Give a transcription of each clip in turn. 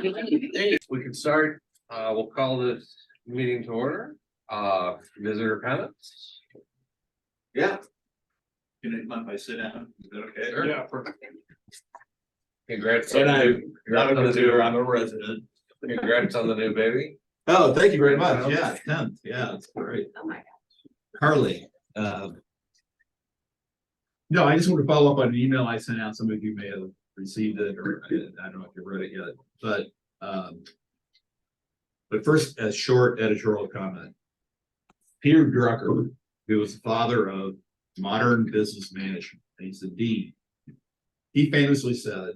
We can start, we'll call this meeting to order. Visitor comments? Yeah. Can I mind if I sit down? Is that okay? Sure. Yeah, perfect. Congrats. And I'm Congrats not on a the visitor, new, I'm a resident. congrats on the new baby. Oh, thank you very much. Yeah, 10th. Yeah, it's great. Oh my God. Harley. No, I just want to follow up on an email I sent out. Some of you may have received it, or I don't know if you've read it yet, but first, a short editorial comment. Peter Drucker, who was the father of modern business management, he's the dean. He famously said,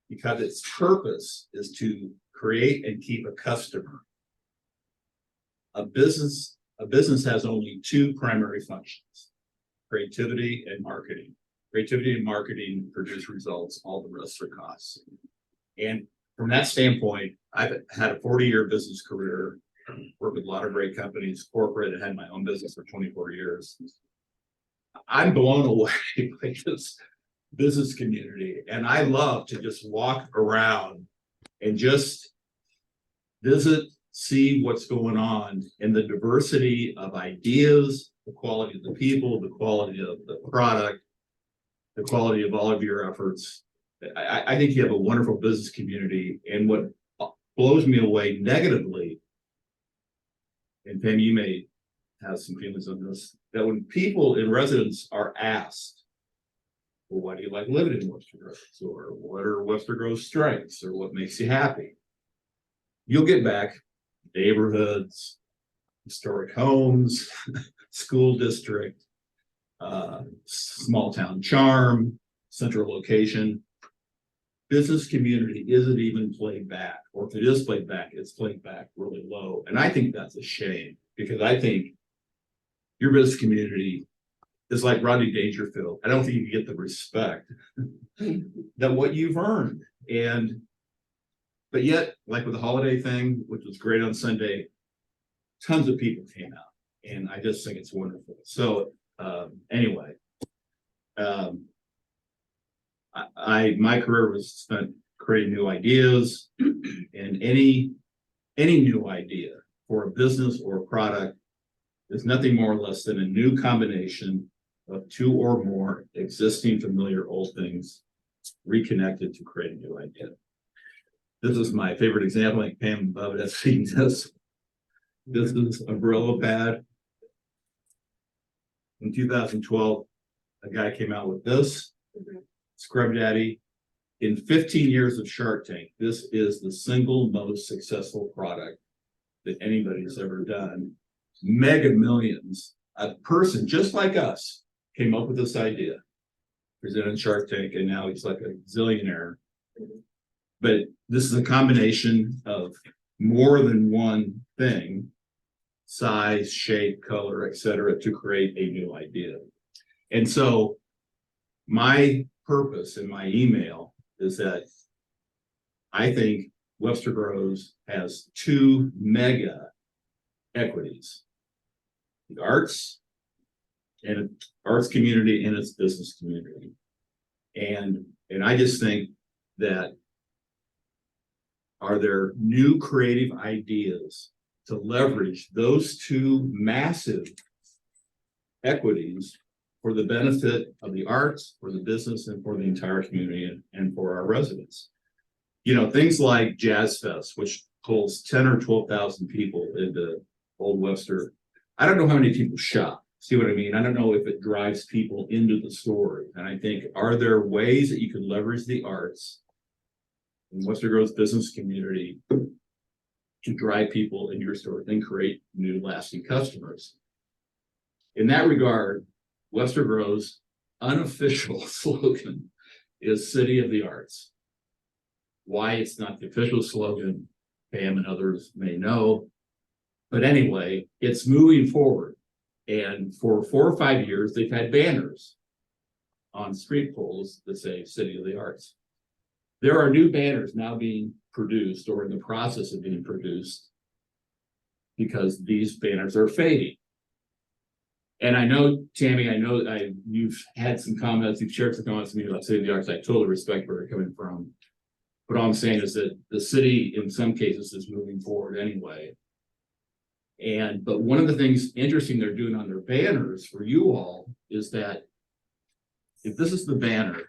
because its purpose is to create and keep a customer, a business has only two primary functions: creativity and marketing. Creativity and marketing produce results, all the rest are costs. And from that standpoint, I've had a 40-year business career, worked with a lot of great companies, corporate, and had my own business for 24 years. I'm blown away by this business community, and I love to just walk around and just visit, see what's going on, and the diversity of ideas, the quality of the people, the quality of the product, the quality of all of your efforts. I think you have a wonderful business community, and what blows me away negatively, and Pam, you may have some feelings on this, that when people in residence are asked, well, why do you like living in Webster Groves? Or what are Webster Groves' strengths? Or what makes you happy? You'll get back neighborhoods, historic homes, school district, small town charm, central location. Business community isn't even played back, or if it is played back, it's played back really low. And I think that's a shame, because I think your business community is like Rodney Dangerfield. I don't think you get the respect that what you've earned. But yet, like with the holiday thing, which was great on Sunday, tons of people came out, and I just think it's wonderful. So anyway, my career was spent creating new ideas, and any new idea for a business or a product is nothing more or less than a new combination of two or more existing familiar old things reconnected to create a new idea. This is my favorite example. I think Pam and Bub has seen this. This is a Brillo pad. In 2012, a guy came out with this. Scrub Daddy. In 15 years of Shark Tank, this is the single most successful product that anybody's ever done. Mega millions. A person just like us came up with this idea, presented Shark Tank, and now he's like a zillionaire. But this is a combination of more than one thing: size, shape, color, etc., to create a new idea. And so my purpose in my email is that I think Webster Groves has two mega equities: the arts and arts community and its business community. And I just think that, are there new creative ideas to leverage those two massive equities for the benefit of the arts, for the business, and for the entire community, and for our residents? You know, things like Jazz Fest, which pulls 10 or 12,000 people into Old Webster. I don't know how many people shop. See what I mean? I don't know if it drives people into the store. And I think, are there ways that you can leverage the arts in Webster Groves business community to drive people into your store and create new lasting customers? In that regard, Webster Groves' unofficial slogan is City of the Arts. Why it's not the official slogan, Pam and others may know. But anyway, it's moving forward. And for 4 or 5 years, they've had banners on street poles that say City of the Arts. There are new banners now being produced, or in the process of being produced, because these banners are fading. And I know, Tammy, you've had some comments, you've shared some comments with me about City of the Arts. I totally respect where you're coming from. But all I'm saying is that the city in some cases is moving forward anyway. But one of the things interesting they're doing on their banners for you all is that if this is the banner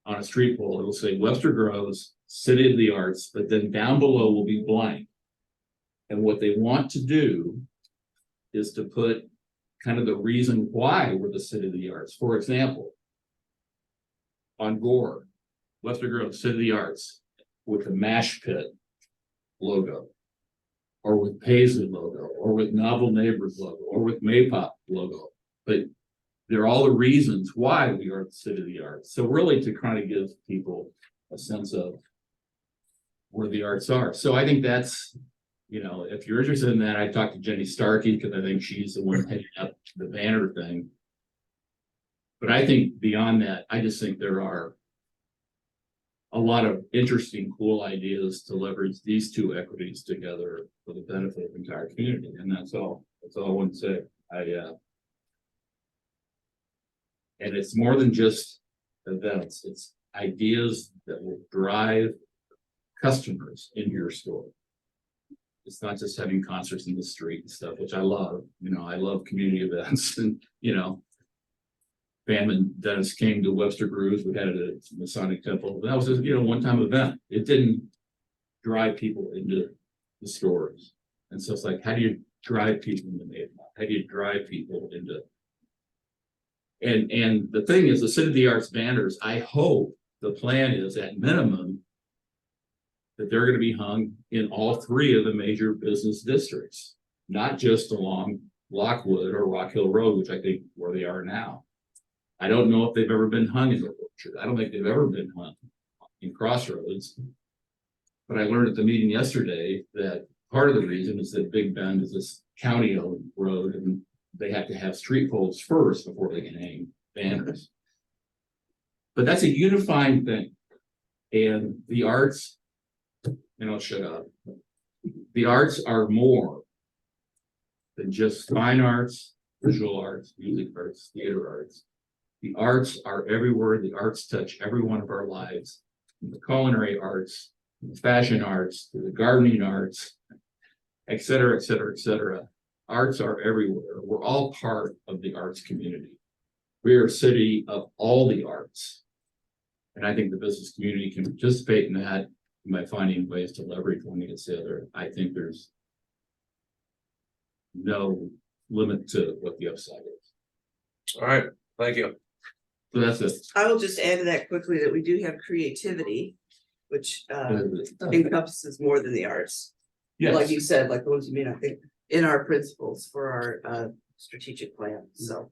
on a street pole, it'll say Webster Groves, City of the Arts, but then down below will be blank. And what they want to do is to put kind of the reason why we're the City of the Arts. For example, on Gore, Webster Groves, City of the Arts, with the Mash Pit logo, or with Paisley logo, or with Novel Neighbors logo, or with Maypop logo. But they're all the reasons why we are the City of the Arts. So really to kind of give people a sense of where the arts are. So I think that's, you know, if you're interested in that, I talked to Jenny Starkey because I think she's the one heading up the banner thing. But I think beyond that, I just think there are a lot of interesting, cool ideas to leverage these two equities together for the benefit of the entire community. And that's all I want to say. And it's more than just events, it's ideas that will drive customers into your store. It's not just having concerts in the street and stuff, which I love. You know, I love community events and, you know, Pam and Dennis came to Webster Grooves. We had it at Masonic Temple. That was a, you know, one-time event. It didn't drive people into the stores. And so it's like, how do you drive people into the How do you drive people into? And the thing is, the City of the Arts banners, I hope the plan is at minimum that they're going to be hung in all three of the major business districts, not just along Lockwood or Rock Hill Road, which I think where they are now. I don't know if they've ever been hung in the orchard. I don't think they've ever been hung in Crossroads. But I learned at the meeting yesterday that part of the reason is that Big Bend is this county-owned road and they have to have street poles first before they can hang banners. But that's a unifying thing. And the arts, and I'll shut up. The arts are more than just fine arts, visual arts, music arts, theater arts. The arts are everywhere. The arts touch every one of our lives. From the culinary arts, the fashion arts, the gardening arts, et cetera, et cetera, et cetera. Arts are everywhere. We're all part of the arts community. We are a city of all the arts. And I think the business community can participate in that by finding ways to leverage one against the other. I think there's no limit to what the upside is. All right, thank you. So that's it. I will just add to that quickly that we do have creativity, which encompasses more than the arts. Like Yes, you said, like the ones you may not think in our principles for our strategic plan. So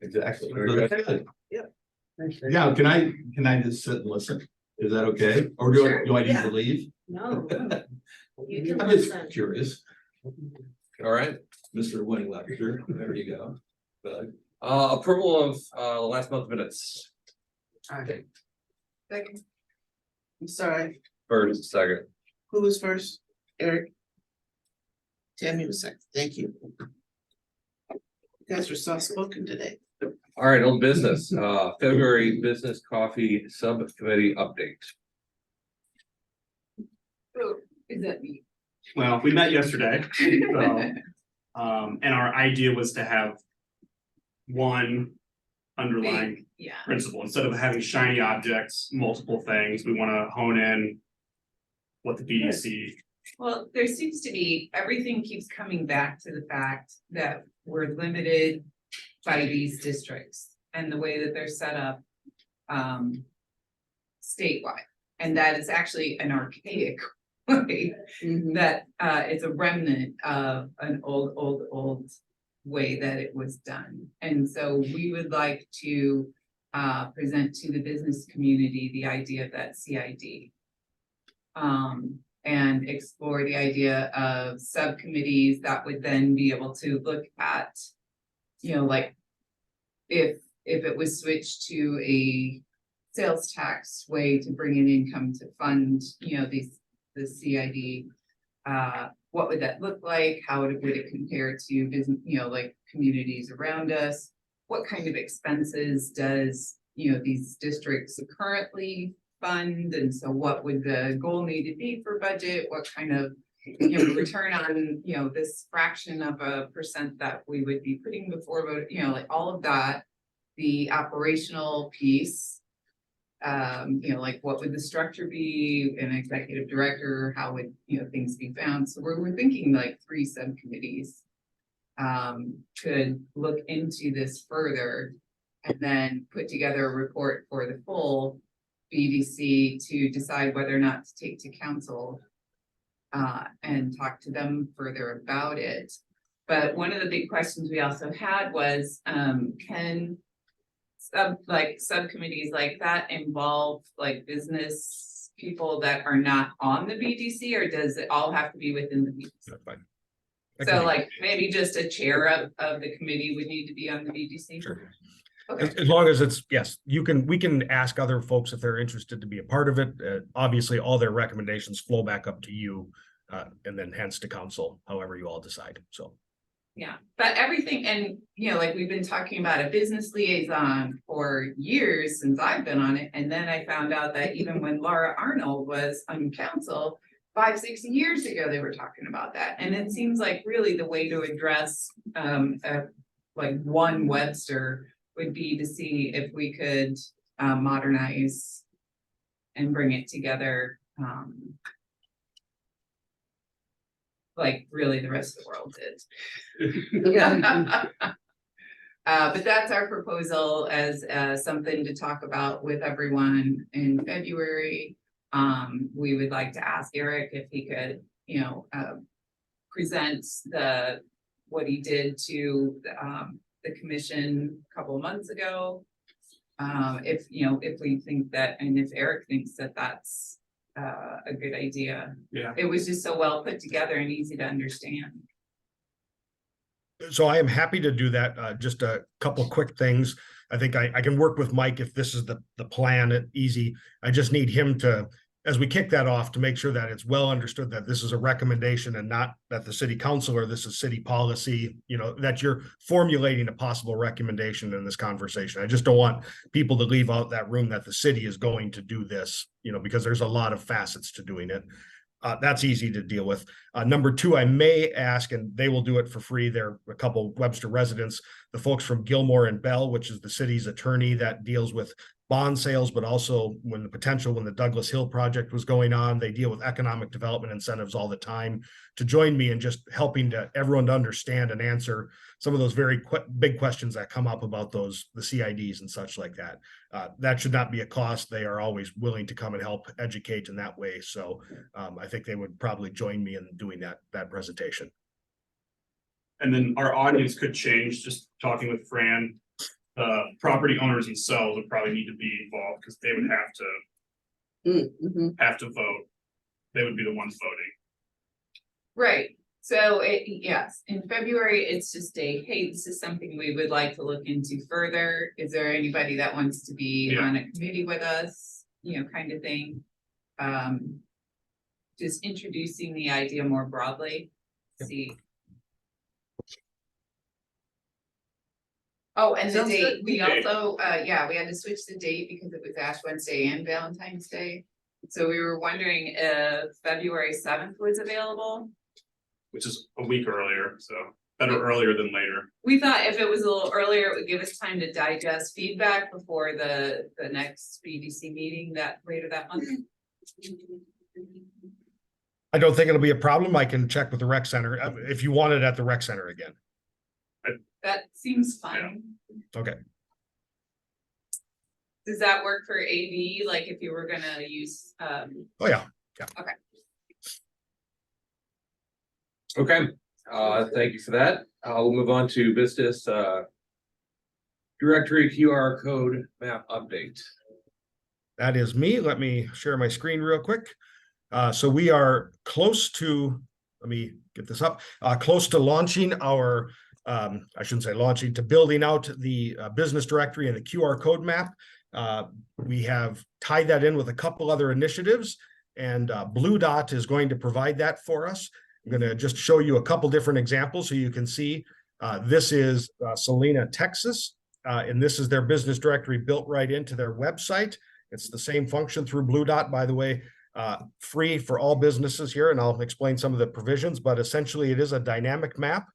Exactly. Very good. Yeah. Yeah, can I just sit and listen? Is that okay? Or do I need to leave? No. You can I'm just listen. curious. All right, Mr. Winning Lecture, there you go. But approval of last month's minutes. okay. Second. I'm sorry, First, second. who was first? Eric? Tammy was second, thank you. You guys were soft spoken today. All right, old business, February business coffee subcommittee update. Is that me? Well, we met yesterday, so, and our idea was to have one underlying Yeah. principle. Instead of having shiny objects, multiple things, we want to hone in what the BDC. Well, there seems to be, everything keeps coming back to the fact that we're limited by these districts and the way that they're set up statewide. And that is actually an archaic way that it's a remnant of an old way that it was done. And so we would like to present to the business community the idea of that CID. And explore the idea of subcommittees that would then be able to look at, you know, like if it was switched to a sales tax way to bring in income to fund, you know, the CID, what would that look like? How would it compare to business, you know, like communities around us? What kind of expenses does, you know, these districts currently fund, and so what would the goal need to be for budget? What kind of, return on, this fraction of a percent that we would be putting before vote, like all of that. The operational piece. Like what would the structure be, an executive director, how would, things be found? So we're thinking like 3 subcommittees. Could look into this further and then put together a report for the full BDC to decide whether or not to take to council. And talk to them further about it. But one of the big questions we also had was, can subcommittees like that involve like business people that are not on the BDC, or does it all have to be within the BDC? That's fine. So like maybe just a chair of the committee would need to be on the BDC? Sure. Okay, As long as it's, yes, we can ask other folks if they're interested to be a part of it. Obviously, all their recommendations flow back up to you, and then hence to council, however you all decide, so. yeah, but everything, and like we've been talking about a business liaison for years since I've been on it, and then I found out that even when Laura Arnold was on council 5-6 years ago, they were talking about that, and it seems like really the way to address like one Webster would be to see if we could modernize and bring it together. Like really the rest of the world did. Yeah. But that's our proposal as something to talk about with everyone in February. We would like to ask Eric if he could, present what he did to the commission a couple of months ago. If we think that, and if Eric thinks that that's a good idea. Yeah. It was just so well put together and easy to understand. So I am happy to do that. Just a couple quick things. I think I can work with Mike if this is the plan, easy. I just need him to, as we kick that off, to make sure that it's well understood that this is a recommendation and not that the city council or this is city policy, that you're formulating a possible recommendation in this conversation. I just don't want people to leave out that room that the city is going to do this, because there's a lot of facets to doing it. That's easy to deal with. Number 2, I may ask, and they will do it for free. They're a couple Webster residents, the folks from Gilmore and Bell, which is the city's attorney that deals with bond sales, but also when the Douglas Hill project was going on, they deal with economic development incentives all the time, to join me in just helping everyone to understand and answer some of those very big questions that come up about the CIDs and such like that. That should not be a cost. They are always willing to come and help educate in that way. So I think they would probably join me in doing that presentation. And then our audience could change, just talking with Fran. Property owners themselves would probably need to be involved because they would have to vote. They would be the ones voting. Right, so yes, in February, it's just hey, this is something we would like to look into further. Is there anybody that wants to be on a committee with us, kind of thing? Just introducing the idea more broadly, see. Oh, and the Sounds date, good. we also, we had to switch the date because it was Ash Wednesday and Valentine's Day. So we were wondering if February 7th was available. Which is a week earlier, so better earlier than later. We thought if it was a little earlier, it would give us time to digest feedback before the next BDC meeting later that month. I don't think it'll be a problem. I can check with the rec center if you want it at the rec center again. That seems fine. Okay. Does that work for AV? Like if you were gonna use, Oh, yeah. Okay, thank you for that. We'll move on to business directory QR code map update. That is me. Let me share my screen real quick. So we are close to, let me get this up, close to launching our, I shouldn't say launching, to building out the business directory and the QR code map. We have tied that in with a couple other initiatives, and Blue Dot is going to provide that for us. I'm going to just show you a couple different examples so you can see. This is Salina, Texas, and this is their business directory built right into their website. It's the same function through Blue Dot, by the way, free for all businesses here, and I'll explain some of the provisions, but essentially it is a dynamic map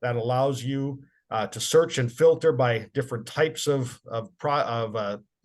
that allows you to search and filter by different types of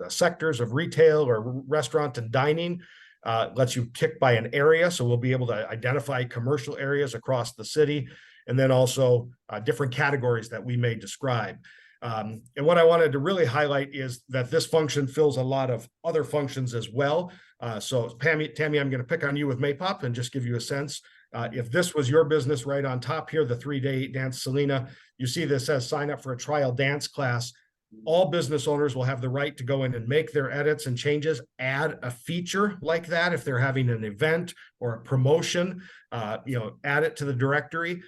sectors of retail or restaurant and dining. Lets you tick by an area, so we'll be able to identify commercial areas across the city, and then also different categories that we may describe. And what I wanted to really highlight is that this function fills a lot of other functions as well. So Tammy, I'm going to pick on you with Maypop and just give you a sense. If this was your business right on top here, the 3-day dance Selena, you see this says sign up for a trial dance class. All business owners will have the right to go in and make their edits and changes, add a feature like that if they're having an event or a promotion, add it to the directory.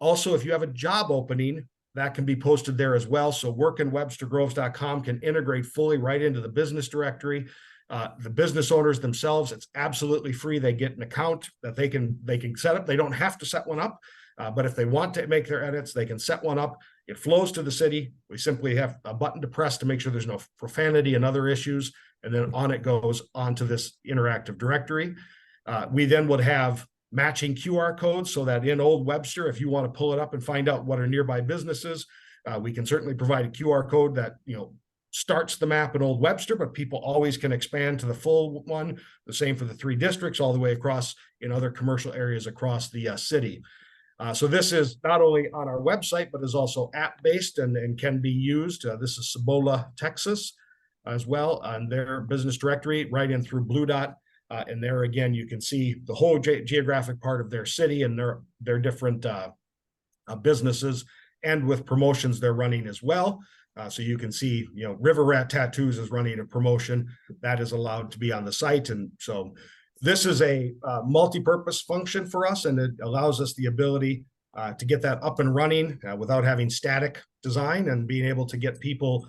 Also, if you have a job opening, that can be posted there as well. So workinwebstergroves.com can integrate fully right into the business directory. The business owners themselves, it's absolutely free. They get an account that they can set up. They don't have to set one up, but if they want to make their edits, they can set one up. It flows to the city. We simply have a button to press to make sure there's no profanity and other issues, and then on it goes onto this interactive directory. We then would have matching QR codes so that in Old Webster, if you want to pull it up and find out what are nearby businesses, we can certainly provide a QR code that starts the map in Old Webster, but people always can expand to the full one. The same for the 3 districts all the way across in other commercial areas across the city. So this is not only on our website, but is also app-based and can be used. This is Cibola, Texas as well on their business directory right in through Blue Dot. And there again, you can see the whole geographic part of their city and their different businesses, and with promotions they're running as well. So you can see, River Rat Tattoos is running a promotion that is allowed to be on the site. And so this is a multi-purpose function for us, and it allows us the ability to get that up and running without having static design and being able to get people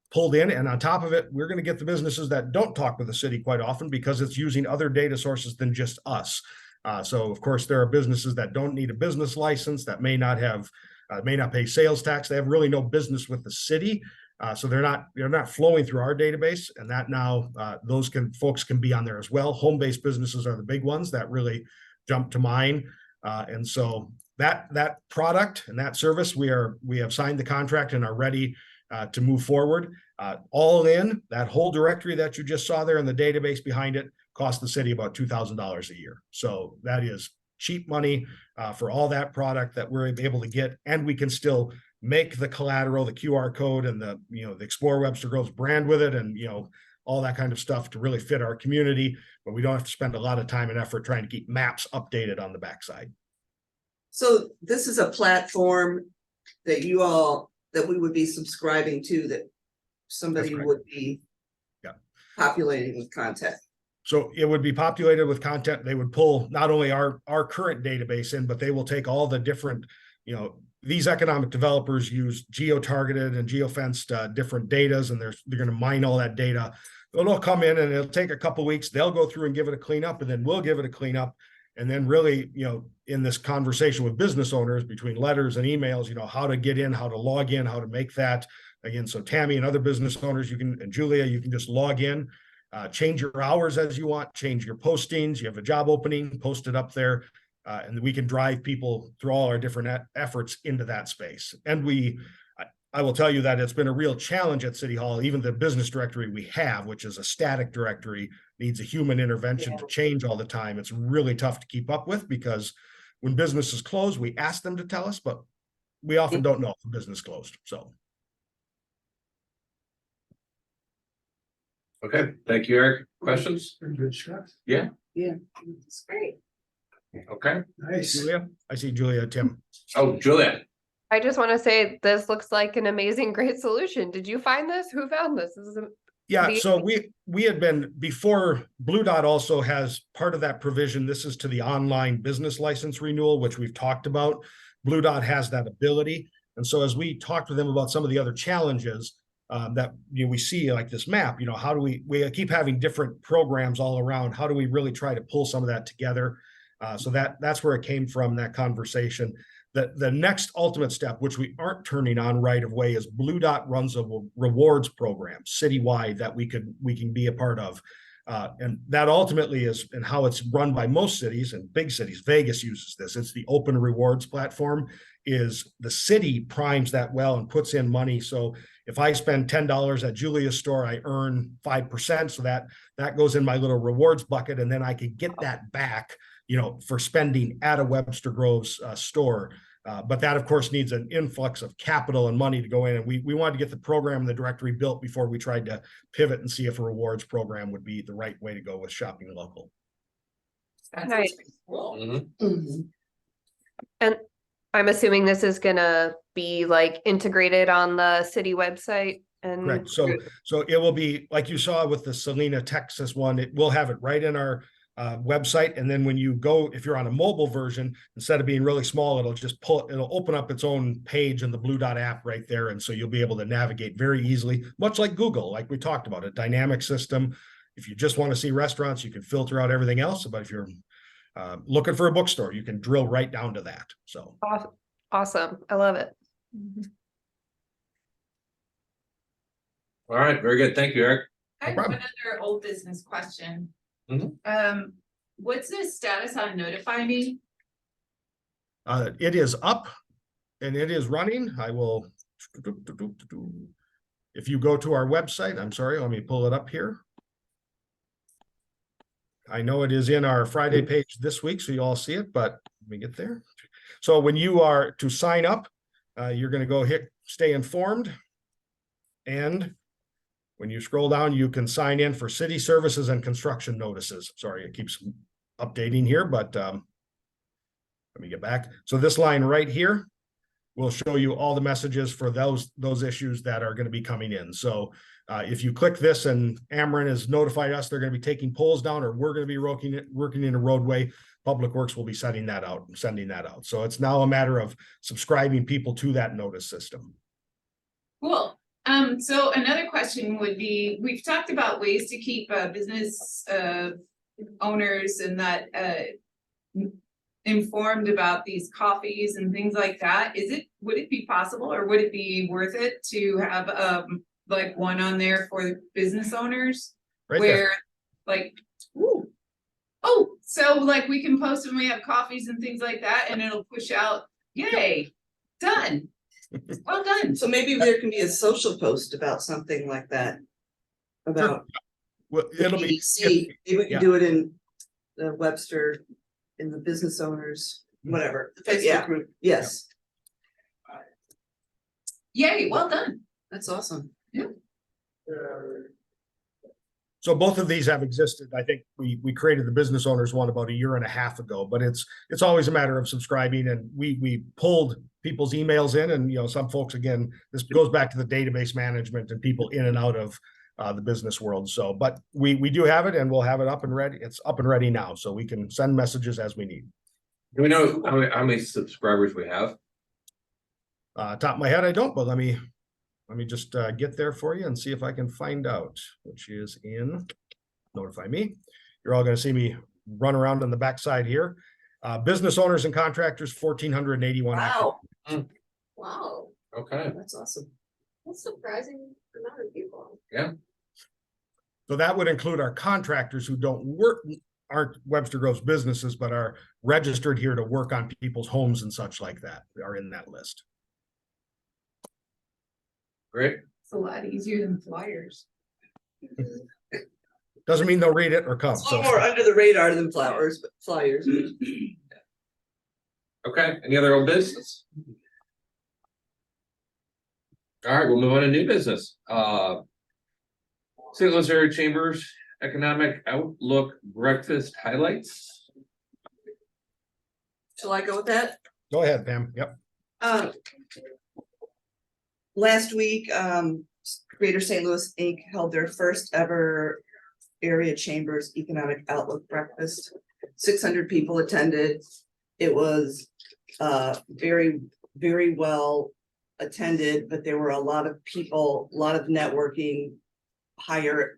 pulled in. And on top of it, we're going to get the businesses that don't talk with the city quite often because it's using other data sources than just us. So of course, there are businesses that don't need a business license, that may not pay sales tax. They have really no business with the city. So they're not flowing through our database, and that now those folks can be on there as well. Home-based businesses are the big ones that really jump to mind. And so that product and that service, we have signed the contract and are ready to move forward. All in, that whole directory that you just saw there in the database behind it cost the city about $2,000 a year. So that is cheap money for all that product that we're able to get, and we can still make the collateral, the QR code, and the Explore Webster Groves brand with it, and all that kind of stuff to really fit our community, but we don't have to spend a lot of time and effort trying to keep maps updated on the backside. So this is a platform that we would be subscribing to, that somebody would be populating with content. So it would be populated with content. They would pull not only our current database in, but they will take all the different, these economic developers use geo-targeted and geo-fenced different datas, and they're going to mine all that data. It'll come in and it'll take a couple of weeks. They'll go through and give it a cleanup, and then we'll give it a cleanup. And then really, in this conversation with business owners between letters and emails, how to get in, how to log in, how to make that. Again, so Tammy and other business owners, and Julia, you can just log in, change your hours as you want, change your postings. You have a job opening, post it up there. And we can drive people through all our different efforts into that space. And I will tell you that it's been a real challenge at City Hall. Even the business directory we have, which is a static directory, needs a human intervention to change all the time. It's really tough to keep up with, because when businesses close, we ask them to tell us, but we often don't know if the business closed. So. Okay, thank you, Eric. Questions? Yeah. Yeah, it's great. Okay. Nice. Julia, I see Julia, Tim. Oh, Julia. I just want to say this looks like an amazing, great solution. Did you find this? Who found this? Yeah, so we had been, before, Blue Dot also has part of that provision. This is to the online business license renewal, which we've talked about. Blue Dot has that ability. And so as we talked to them about some of the other challenges that we see, like this map, how do we keep having different programs all around? How do we really try to pull some of that together? So that's where it came from, that conversation. The next ultimate step, which we aren't turning on right away, is Blue Dot runs a rewards program citywide that we can be a part of. And that ultimately is, and how it's run by most cities and big cities. Vegas uses this. It's the open rewards platform. Is the city primes that well and puts in money. So if I spend $10 at Julia's store, I earn 5%. So that goes in my little rewards bucket, and then I could get that back, for spending at a Webster Groves store. But that, of course, needs an influx of capital and money to go in. And we wanted to get the program and the directory built before we tried to pivot and see if a rewards program would be the right way to go with shopping local. That's Nice. cool. Mhm. Mhm. And I'm assuming this is gonna be like integrated on the city website and. Correct. So it will be like you saw with the Salina, Texas one. It will have it right in our website. And then when you go, if you're on a mobile version, instead of being really small, it'll open up its own page in the Blue Dot app right there. And so you'll be able to navigate very easily, much like Google, like we talked about, a dynamic system. If you just want to see restaurants, you can filter out everything else. But if you're looking for a bookstore, you can drill right down to that. So Awesome. I love it. All right, very good. Thank you, Eric. I have problem. one other old business question. Mhm. What's the status on Notify Me? it is up and it is running. I will. If you go to our website, I'm sorry, let me pull it up here. I know it is in our Friday page this week, so you all see it, but let me get there. So when you are to sign up, you're going to go hit stay informed. And when you scroll down, you can sign in for city services and construction notices. Sorry, it keeps updating here, but let me get back. So this line right here will show you all the messages for those issues that are going to be coming in. So if you click this and Ameren has notified us they're going to be taking poles down, or we're going to be working in a roadway, Public Works will be sending that out. So it's now a matter of subscribing people to that notice system. Cool. So another question would be, we've talked about ways to keep business owners and that informed about these coffees and things like that. Would it be possible, or would it be worth it to have like one on there for business owners? Right where there. like, ooh, oh, so like we can post when we have coffees and things like that, and it'll push out, yay, done. Well done. So maybe there can be a social post about something like that. About Well, it'll be. EDC. Maybe we yeah. can do it in the Webster, in the business owners, whatever. Yeah, group. yes, Yay, well done. that's awesome. So both of these have existed. I think we created the business owners one about 1.5 years ago, but it's always a matter of subscribing, and we pulled people's emails in, and some folks, again, this goes back to the database management and people in and out of the business world. So, but we do have it, and we'll have it up and ready. It's up and ready now, so we can send messages as we need. Do we know how many subscribers we have? Top of my head, I don't, but let me just get there for you and see if I can find out, which is in Notify Me. You're all going to see me run around on the backside here. Business owners and contractors, 1,481. Wow. Mm. Wow, Okay, that's awesome. That's surprising amount of people. So that would include our contractors who aren't Webster Groves businesses, but are registered here to work on people's homes and such like that. They are in that list. great. It's a lot easier than flyers. Doesn't mean they'll read it or come. It's a little more under the radar than flyers. Okay, any other old business? All right, we'll move on to new business. St. Louis Area Chambers Economic Outlook Breakfast Highlights. Shall I go with that? Go ahead, Pam. Yep. Last week, Greater St. Louis Inc. held their first ever Area Chambers Economic Outlook Breakfast. 600 people attended. It was very, very well attended, but there were a lot of people, a lot of networking, higher,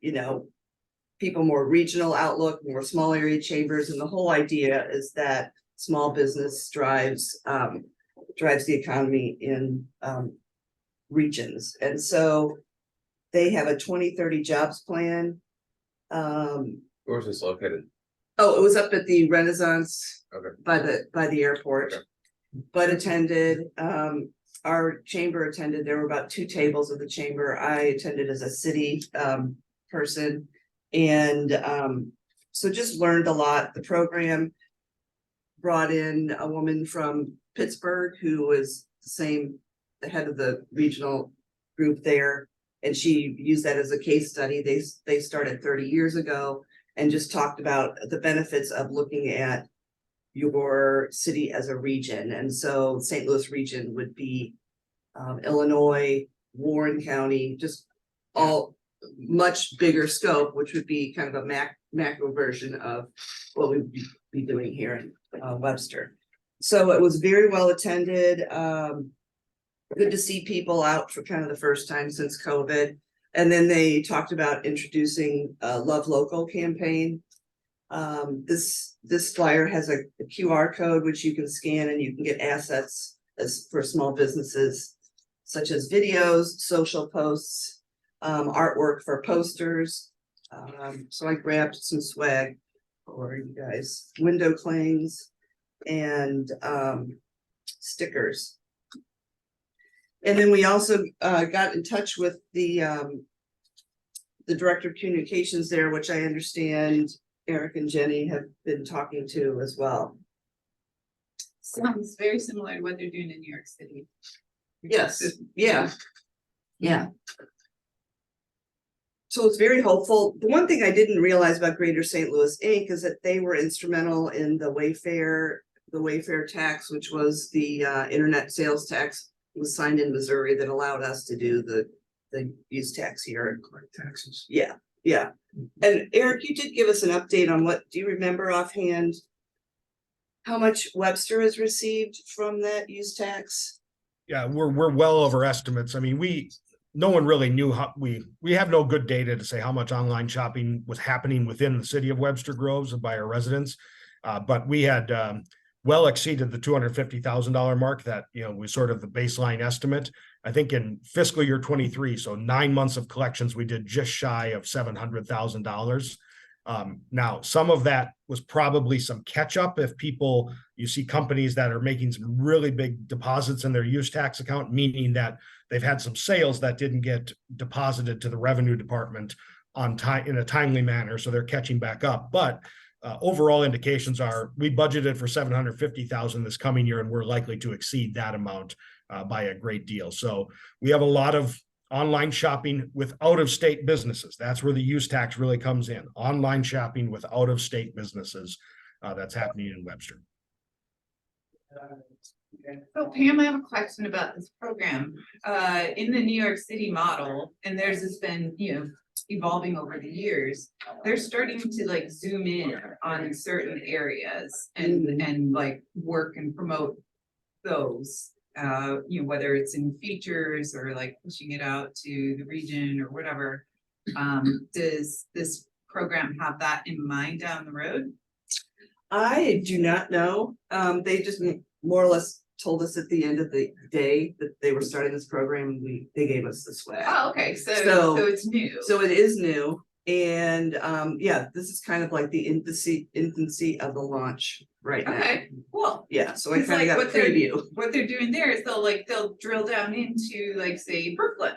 people more regional outlook, more small area chambers. And the whole idea is that small business drives drives the economy in regions. And so they have a 2030 jobs plan. Where's this located? Oh, it was up at the Renaissance Okay. by the airport. Okay. But attended, our chamber attended, there were about 2 tables of the chamber. I attended as a city person. And so just learned a lot. The program brought in a woman from Pittsburgh who was the head of the regional group there. And she used that as a case study. They started 30 years ago and just talked about the benefits of looking at your city as a region. And so St. Louis region would be Illinois, Warren County, just all much bigger scope, which would be kind of a macro version of what we would be doing here in Webster. So it was very well attended. Good to see people out for kind of the first time since COVID. And then they talked about introducing a Love Local campaign. This flyer has a QR code which you can scan and you can get assets for small businesses, such as videos, social posts, artwork for posters. So I grabbed some swag for you guys, window clings and stickers. And then we also got in touch with the director of communications there, which I understand Eric and Jenny have been talking to as well. Sounds very similar to what they're doing in New York City. Yes, yeah. So it's very hopeful. The one thing I didn't realize about Greater St. Louis Inc. is that they were instrumental in the Wayfair tax, which was the internet sales tax, was signed in Missouri that allowed us to do the use tax here and collect taxes. Yeah. And Eric, you did give us an update on do you remember offhand how much Webster has received from that use tax? Yeah, we're well over estimates. I mean, no one really knew how we have no good data to say how much online shopping was happening within the city of Webster Groves and by our residents. But we had well exceeded the $250,000 mark that, was sort of the baseline estimate. I think in fiscal year 23, so 9 months of collections, we did just shy of $700,000. Now, some of that was probably some catch up. If you see companies that are making some really big deposits in their use tax account, meaning that they've had some sales that didn't get deposited to the revenue department on time in a timely manner. So they're catching back up. But overall indications are we budgeted for $750,000 this coming year, and we're likely to exceed that amount by a great deal. So we have a lot of online shopping with out-of-state businesses. That's where the use tax really comes in. Online shopping with out-of-state businesses that's happening in Webster. So Pam, I have a question about this program. In the New York City model, and theirs has been, evolving over the years, they're starting to like zoom in on certain areas and like work and promote those. Whether it's in features or like pushing it out to the region or whatever. Does this program have that in mind down the road? I do not know. They just more or less told us at the end of the day that they were starting this program, and they gave us the swag. Oh, okay, so it's new. So it is new. And this is kind of like the infancy of the launch right now. Okay, cool. Yeah, so I It's kind of like got a preview. What they're doing there is they'll drill down into like say Brooklyn.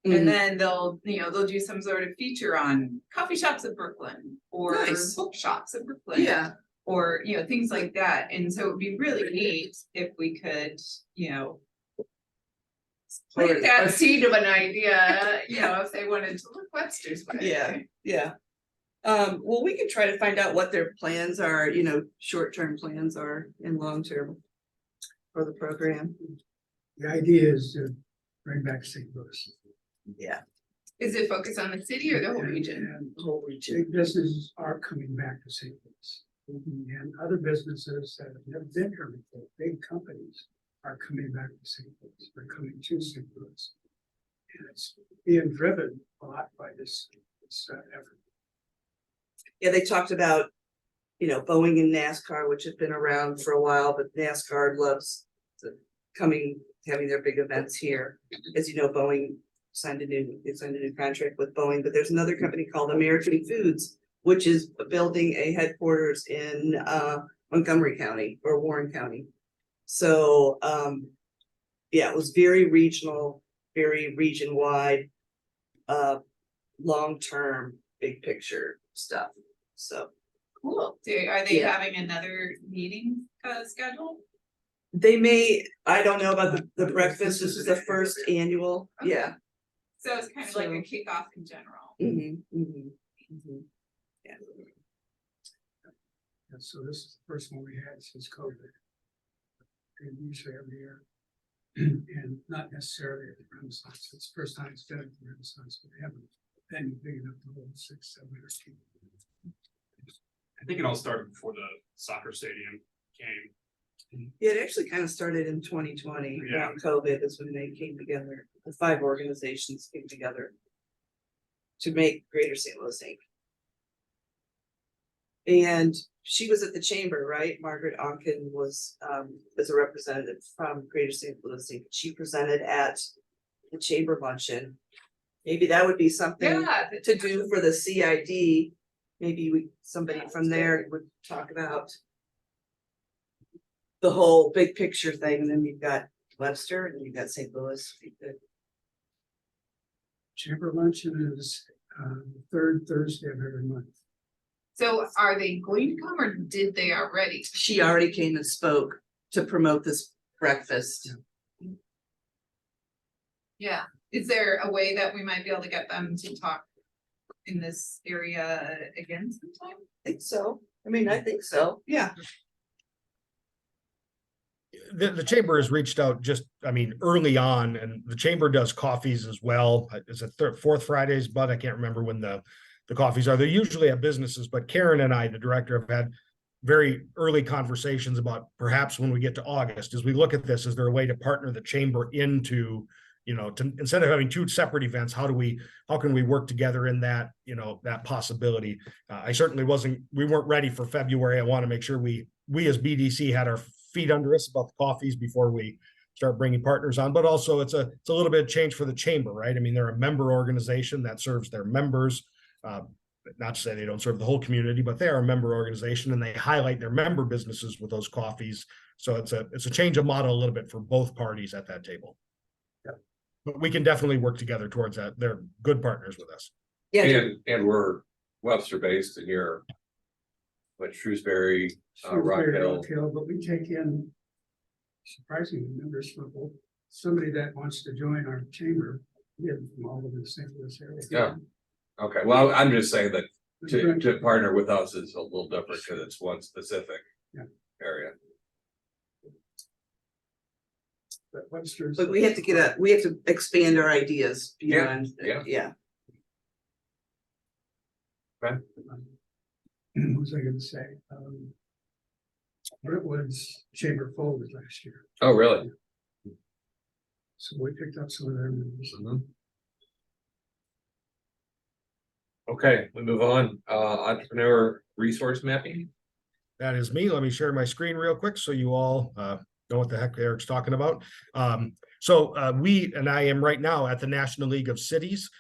Mhm. And then they'll do some sort of feature on coffee shops of Brooklyn or Nice. bookshops of Brooklyn. Yeah, Or, things like that. And so it'd be really neat if we could, plant that seed of an idea, if they wanted to look Webster's way. yeah. Well, we could try to find out what their plans are, short-term plans are and long-term for the program. The idea is to bring back St. Louis. Yeah. Is it focused on the city or the whole region? And the whole region. Big businesses are coming back to St. Louis. And other businesses that have never been here before, big companies, are coming back to St. Louis, are coming to St. Louis. And it's being driven a lot by this effort. Yeah, they talked about, Boeing and NASCAR, which have been around for a while, but NASCAR loves having their big events here. As you know, Boeing signed a new contract with Boeing, but there's another company called American Foods, which is building a headquarters in Montgomery County or Warren County. So yeah, it was very regional, very region-wide, long-term, big picture stuff. So Cool. Are they Yeah. having another meeting scheduled? they may, I don't know about the breakfast. This is the first annual. Okay. Yeah. So it's kind of like a kickoff in general. Mhm, mhm, mhm. Yeah. And so this is the first one we had since COVID. And usually every year. And not necessarily at the Renaissance, it's the first time it's done at the Renaissance, but they haven't been big enough to hold 600-700 people. I think it all started before the soccer stadium came. Yeah, it actually kind of started in 2020, Yeah. around COVID is when they came together. The 5 organizations came together to make Greater St. Louis Inc. And she was at the chamber, right? Margaret Onken was a representative from Greater St. Louis Inc. She presented at the chamber luncheon. Maybe that would be something Yeah. to do for the CID. Maybe somebody Yeah, from there would talk about the whole big picture thing, and then you've got Webster and you've got St. Louis. Chamber luncheon is the third Thursday of every month. So are they going to come or did they already? She already came and spoke to promote this breakfast. Yeah. Is there a way that we might be able to get them to talk in this area again sometime? I think so. I mean, I think so. Yeah. The chamber has reached out just, I mean, early on, and the chamber does coffees as well. Is it fourth Fridays, but I can't remember when the coffees are. They're usually at businesses, but Karen and I, the director, have had very early conversations about perhaps when we get to August, as we look at this, is there a way to partner the chamber into, to instead of having 2 separate events, how can we work together in that, that possibility? I certainly we weren't ready for February. I want to make sure we as BDC had our feet under us about the coffees before we start bringing partners on, but also it's a little bit of change for the chamber, right? I mean, they're a member organization that serves their members. Not to say they don't serve the whole community, but they are a member organization and they highlight their member businesses with those coffees. So it's a change of model a little bit for both parties at that table. Yeah. But we can definitely work together towards that. They're good partners with us. Yeah. And we're Webster based and here. But Shrewsbury, Rock Shrewsbury, Hill. Rock Hill, but we take in surprisingly members from somebody that wants to join our chamber. We have from all over the St. Louis area. Yeah. Okay, well, I'm just saying that to partner with us is a little different because it's one specific Yeah. area. But Webster's. But we have to expand our ideas beyond, Yeah. yeah. What was I gonna say? Brentwood's chamber folded last year, Oh, really? so we picked up some of their members. Mhm. Okay, we move on. Entrepreneur resource mapping. That is me. Let me share my screen real quick so you all know what the heck Eric's talking about. I am right now at the National League of Cities,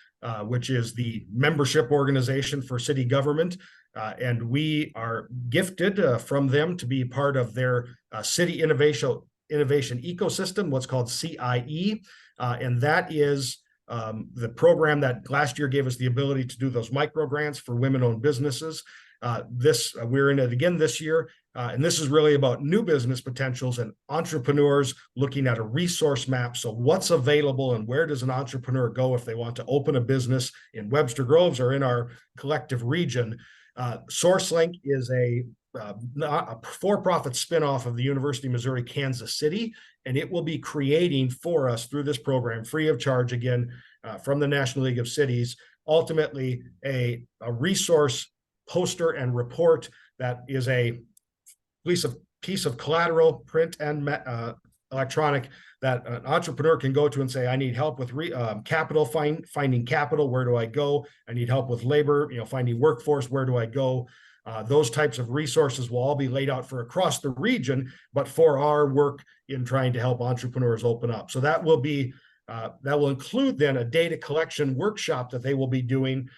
which is the membership organization for city government. And we are gifted from them to be part of their city innovation ecosystem, what's called CIE. And that is the program that last year gave us the ability to do those micro grants for women-owned businesses. We're in it again this year. And this is really about new business potentials and entrepreneurs looking at a resource map. So what's available and where does an entrepreneur go if they want to open a business in Webster Groves or in our collective region? SourceLink is a for-profit spinoff of the University of Missouri Kansas City, and it will be creating for us through this program, free of charge again, from the National League of Cities, ultimately a resource poster and report that is a piece of collateral, print and electronic, that an entrepreneur can go to and say, I need help with capital, finding capital, where do I go? I need help with labor, finding workforce, where do I go? Those types of resources will all be laid out for across the region, but for our work in trying to help entrepreneurs open up. So that will be that will include then a data collection workshop that they will be doing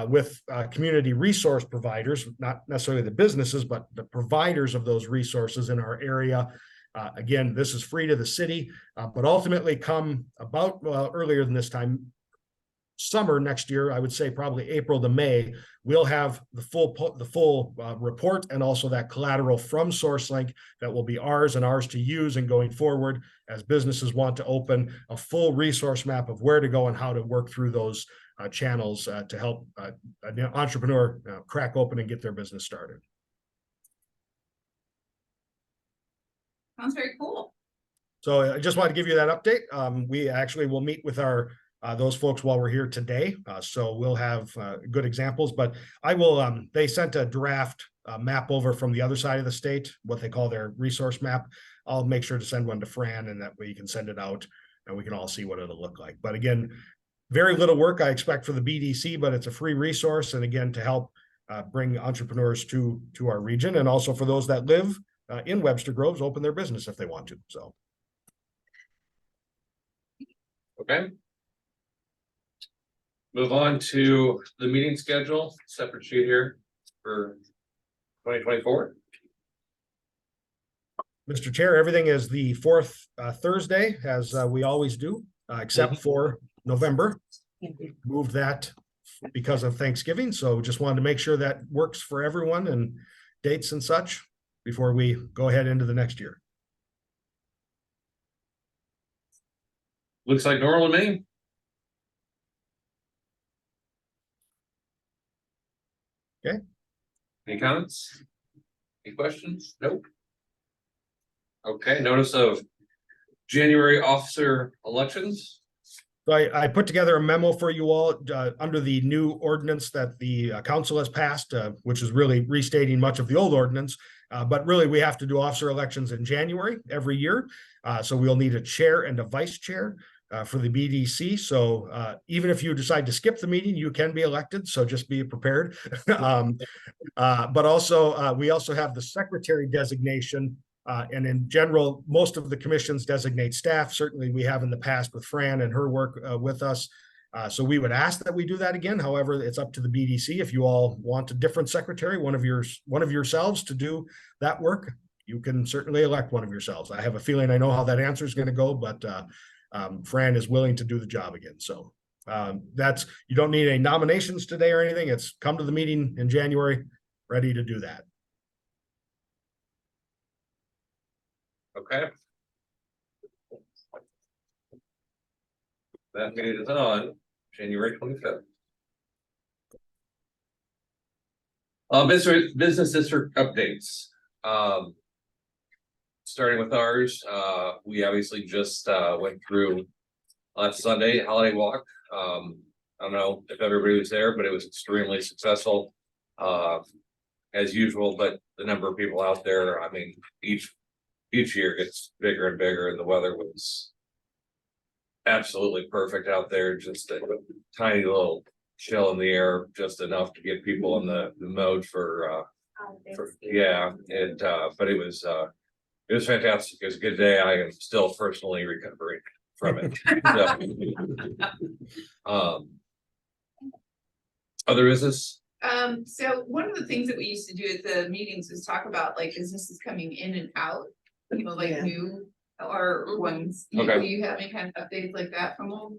with community resource providers, not necessarily the businesses, but the providers of those resources in our area. Again, this is free to the city, but ultimately come about earlier than this time, summer next year, I would say probably April to May, we'll have the full report and also that collateral from SourceLink that will be ours and ours to use and going forward as businesses want to open a full resource map of where to go and how to work through those channels to help an entrepreneur crack open and get their business started. Sounds very cool. So I just wanted to give you that update. We actually will meet with our those folks while we're here today. So we'll have good examples, but I will, they sent a draft map over from the other side of the state, what they call their resource map. I'll make sure to send one to Fran, and that way you can send it out and we can all see what it'll look like. But again, very little work I expect for the BDC, but it's a free resource. And again, to help bring entrepreneurs to our region, and also for those that live in Webster Groves, open their business if they want to. So. Okay. Move on to the meeting schedule, separate sheet here for 2024. Mr. Chair, everything is the fourth Thursday, as we always do, except for November. Moved that because of Thanksgiving, so just wanted to make sure that works for everyone and dates and such before we go ahead into the next year. Looks like normal to me. Okay. Any comments? Any questions? Nope. Okay, notice of January officer elections. So I put together a memo for you all under the new ordinance that the council has passed, which is really restating much of the old ordinance. But really, we have to do officer elections in January every year. So we'll need a chair and a vice chair for the BDC. So even if you decide to skip the meeting, you can be elected. So just be prepared. But also, we also have the secretary designation. And in general, most of the commissions designate staff. Certainly we have in the past with Fran and her work with us. So we would ask that we do that again. However, it's up to the BDC. If you all want a different secretary, one of yourselves to do that work, you can certainly elect one of yourselves. I have a feeling I know how that answer is going to go, but Fran is willing to do the job again. So you don't need any nominations today or anything. It's come to the meeting in January, ready to do that. Okay. That meeting is on January 25th. Business district updates. Starting with ours, we obviously just went through last Sunday holiday walk. I don't know if everybody was there, but it was extremely successful as usual. But the number of people out there, I mean, each year gets bigger and bigger, and the weather was absolutely perfect out there. Just a tiny little chill in the air, just enough to get people in the mode for yeah. And but it was fantastic. It was a good day. I am still personally recovering from it. So, other business. So one of the things that we used to do at the meetings was talk about like businesses coming in and out, you know, like Yeah. new or ones. Okay. Do you have any kind of updates like that from them?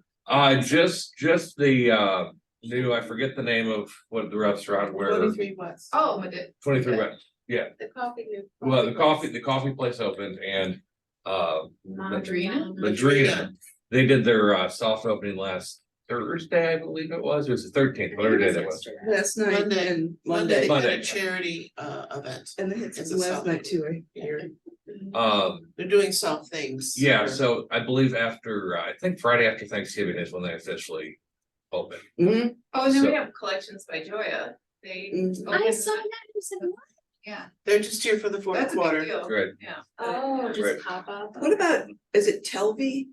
Just the new, I forget the name of what the restaurant where 23 West. Oh, but it. 23 West. Yeah. The coffee. Well, the coffee place opened, and Madrina? Madrina, they did their soft opening last Thursday, I believe it was. It was the 13th, whatever day that was. Last night Monday. and Monday, they Monday. had Monday. a charity event. And then it's It's a last soft- night too, I hear. They're doing soft things. Yeah, for- so I believe after I think Friday after Thanksgiving is when they officially open. Mhm. Oh, and then So- we have collections by Joya. They. Mhm. I opened- saw that, I said, what? Yeah, They're just here for the fourth that's a big quarter. deal. Good. Yeah. Oh, Right. just pop up. What about, is it Telvy?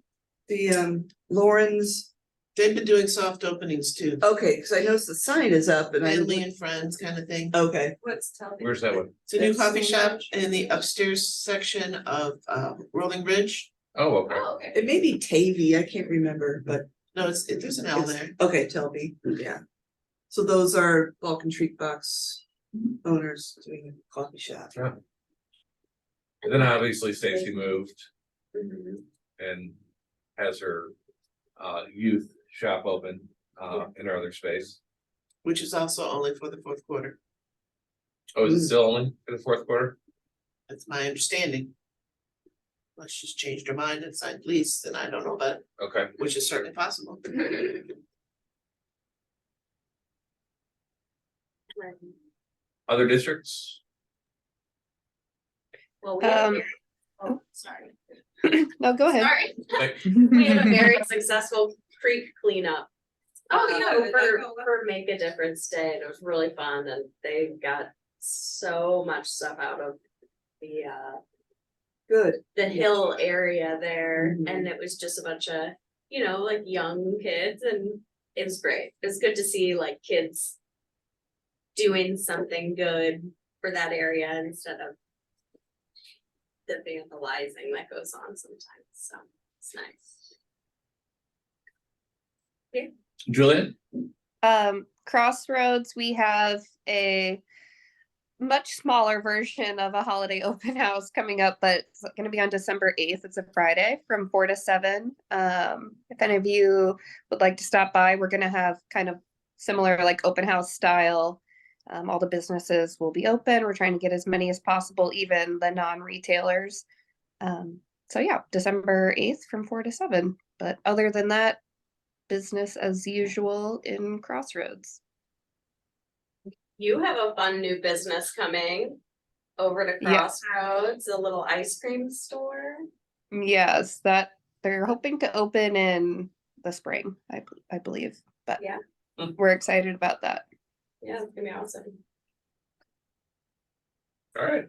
The Lauren's They've been doing soft openings too, Okay, cause I noticed the sign is up and family and friends kind of thing. okay, What's telling? Where's that one? It's a new It's coffee so shop much. in the upstairs section of Rolling Ridge. Oh, okay. Oh, okay. it may be Tavy, I can't remember, but No, there's an L it's, there. okay, tell me, yeah. So those are Balkan Treat Box owners doing a coffee shop. And then obviously Stacy moved and has her youth shop open in her other space. Which is also only for the fourth quarter. Oh, is it still only in the fourth quarter? That's my understanding. Unless she's changed her mind and signed lease, then I don't know about it, Okay. which is certainly possible. Other districts? Well, we had a Um, very- oh, sorry. No, go ahead. Sorry, Like, we had a very successful creek cleanup. Oh, yeah, For Make a Difference Day, and it was really fun, and they got so much stuff out of Good. the hill area there, Mhm. and it was just a bunch of, like young kids, and it was great. It was good to see like kids doing something good for that area instead of the vandalizing that goes on sometimes, so it's nice. Julian? Crossroads, we have a much smaller version of a holiday open house coming up, but it's going to be on December 8th. It's a Friday from 4 to 7. If any of you would like to stop by, we're going to have kind of similar like open house style. All the businesses will be open. We're trying to get as many as possible, even the non-retailers. So yeah, December 8th from 4 to 7. But other than that, business as usual in Crossroads. You have a fun new business coming over to Yeah. Crossroads, a little ice cream store. Yes, that they're hoping to open in the spring, I believe, but Yeah. we're excited about that. Yeah, it's gonna be awesome. All right.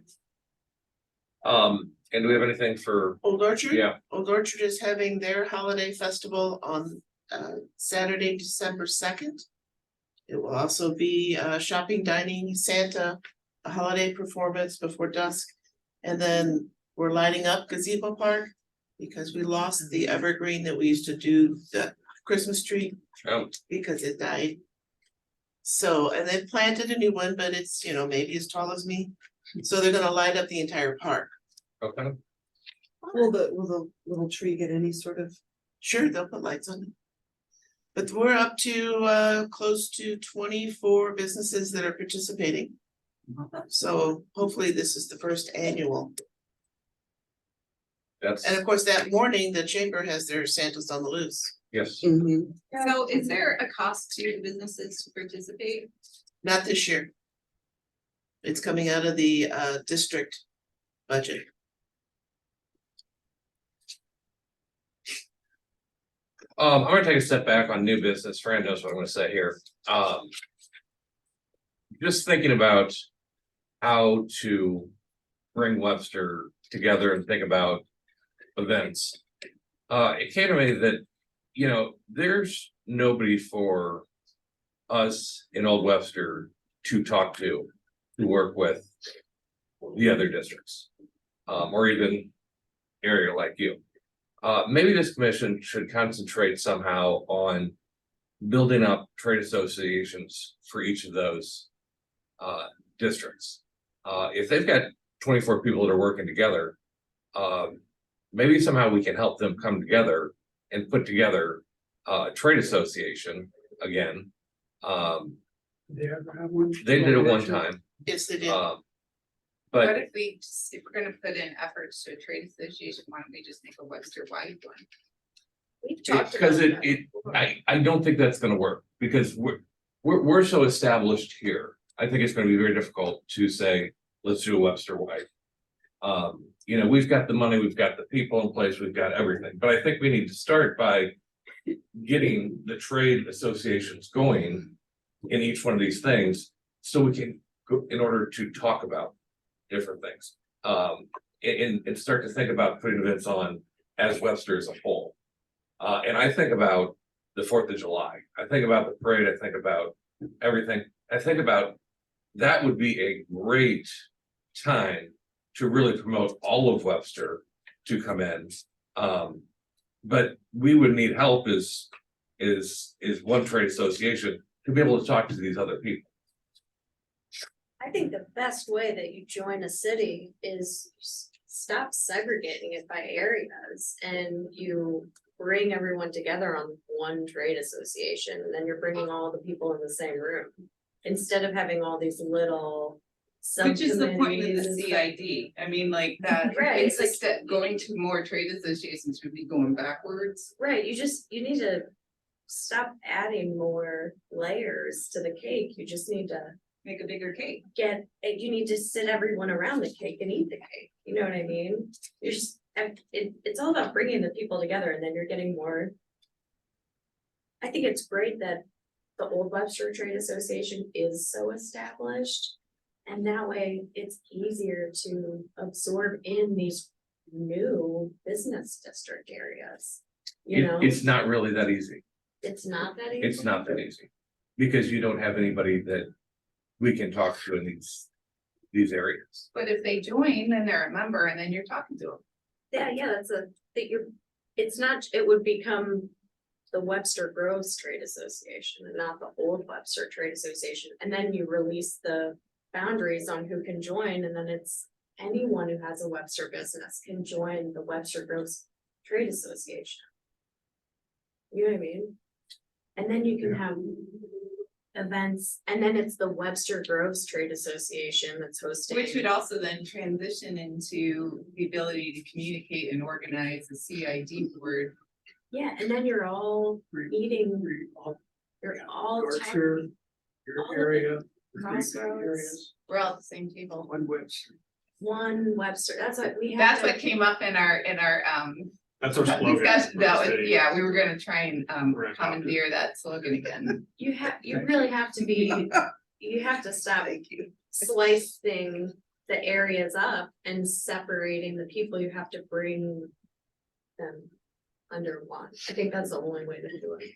And do we have anything for, Old Orchard? yeah, Old Orchard is having their holiday festival on Saturday, December 2nd. It will also be shopping, dining, Santa, a holiday performance before dusk. And then we're lighting up Gazebo Park because we lost the evergreen that we used to do the Christmas tree oh, because it died. So, and they planted a new one, but it's, maybe as tall as me. So they're gonna light up the entire park. okay. Will the little tree get any sort of? Sure, they'll put lights on it. But we're up to close to 24 businesses that are participating. So hopefully this is the first annual. That's, And of course, that morning, the chamber has their Santas on the Loose. yes. Mhm. So is there a cost to businesses to participate? Not this year. It's coming out of the district budget. I'm gonna take a step back on new business. Fran knows what I'm gonna say here. Just thinking about how to bring Webster together and think about events. It came to me that, there's nobody for us in Old Webster to talk to work with the other districts, or even area like you. Maybe this commission should concentrate somehow on building up trade associations for each of those districts. If they've got 24 people that are working together, maybe somehow we can help them come together and put together a trade association again. They ever have one? They did it one time, Yes, they did. but What if if we're gonna put in efforts to a trade association, why don't we just make a Webster wide one? We've talked because about that. I don't think that's gonna work, because we're so established here. I think it's gonna be very difficult to say, let's do a Webster wide. We've got the money, we've got the people in place, we've got everything, but I think we need to start by getting the trade associations going in each one of these things, so we can go in order to talk about different things. And start to think about putting events on as Webster as a whole. And I think about the 4th of July. I think about the parade, I think about everything. I think about, that would be a great time to really promote all of Webster to come in. But we would need help is one trade association to be able to talk to these other people. I think the best way that you join a city is stop segregating it by areas and you bring everyone together on one trade association, and then you're bringing all the people in the same room. Instead of having all these little. Which is the point of the subcommittees and stuff. CID, I mean, like that, Right, it's like- a step, going to more trade associations would be going backwards. Right, you need to stop adding more layers to the cake, you just need to Make a bigger cake. you need to sit everyone around the cake and eat the cake, you know what I mean? You just, it's all about bringing the people together and then you're getting more. I think it's great that the Old Webster Trade Association is so established. And that way it's easier to absorb in these new business district areas. You know, It's not really that easy. it's not that easy. It's not that easy. Because you don't have anybody that we can talk to in these areas. But if they join, then they're a member and then you're talking to them. Yeah, it's not, it would become the Webster Groves Trade Association and not the Old Webster Trade Association. And then you release the boundaries on who can join, and then it's anyone who has a Webster business can join the Webster Groves Trade Association. You know what I mean? And then you can have events, and then it's the Webster Groves Trade Association that's hosting. Which would also then transition into the ability to communicate and organize the CID board. Yeah, and then you're all meeting, you're all Yorkshire, all your area. Crossroads. Areas, We're all at the same table. one Webster. one Webster, that's what we have. That's to- what came up in our That's our slogan. discussion. for That the was, city. yeah, we were gonna try and We're gonna commandeer that slogan again. You really have to be, you have to stop slicing the areas up and separating the people, you have to bring them under one. I think that's the only way to do it.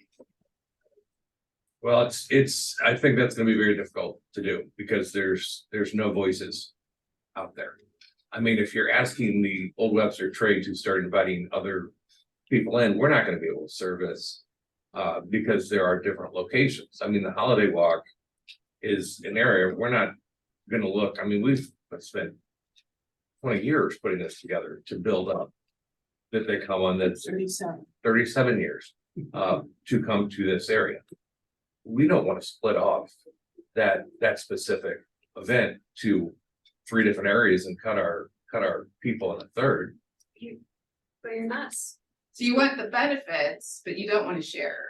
Well, I think that's gonna be very difficult to do because there's no voices out there. I mean, if you're asking the Old Webster trade to start inviting other people in, we're not gonna be able to service. Because there are different locations. I mean, the Holiday Walk is an area, we're not gonna look, I mean, we've spent 20 years putting this together to build up. That they come on, that's 37 years to come to this area. We don't want to split off that specific event to 3 different areas and cut our people in a third. But you're not, So you want the benefits, but you don't want to share.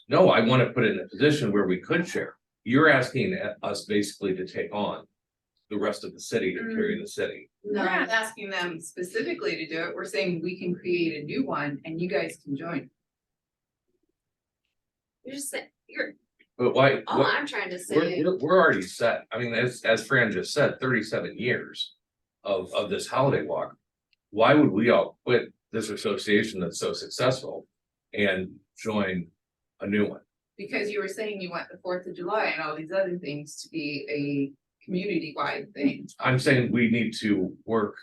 No, I want to put it in a position where we could share. You're asking us basically to take on the rest of the city to carry the city. We're not asking them specifically to do it. We're saying we can create a new one and you guys can join. you're just, But why? all I'm trying to say. We're already set. I mean, as Fran just said, 37 years of this holiday walk. Why would we all quit this association that's so successful and join a new one? Because you were saying you want the 4th of July and all these other things to be a community-wide thing. I'm saying we need to work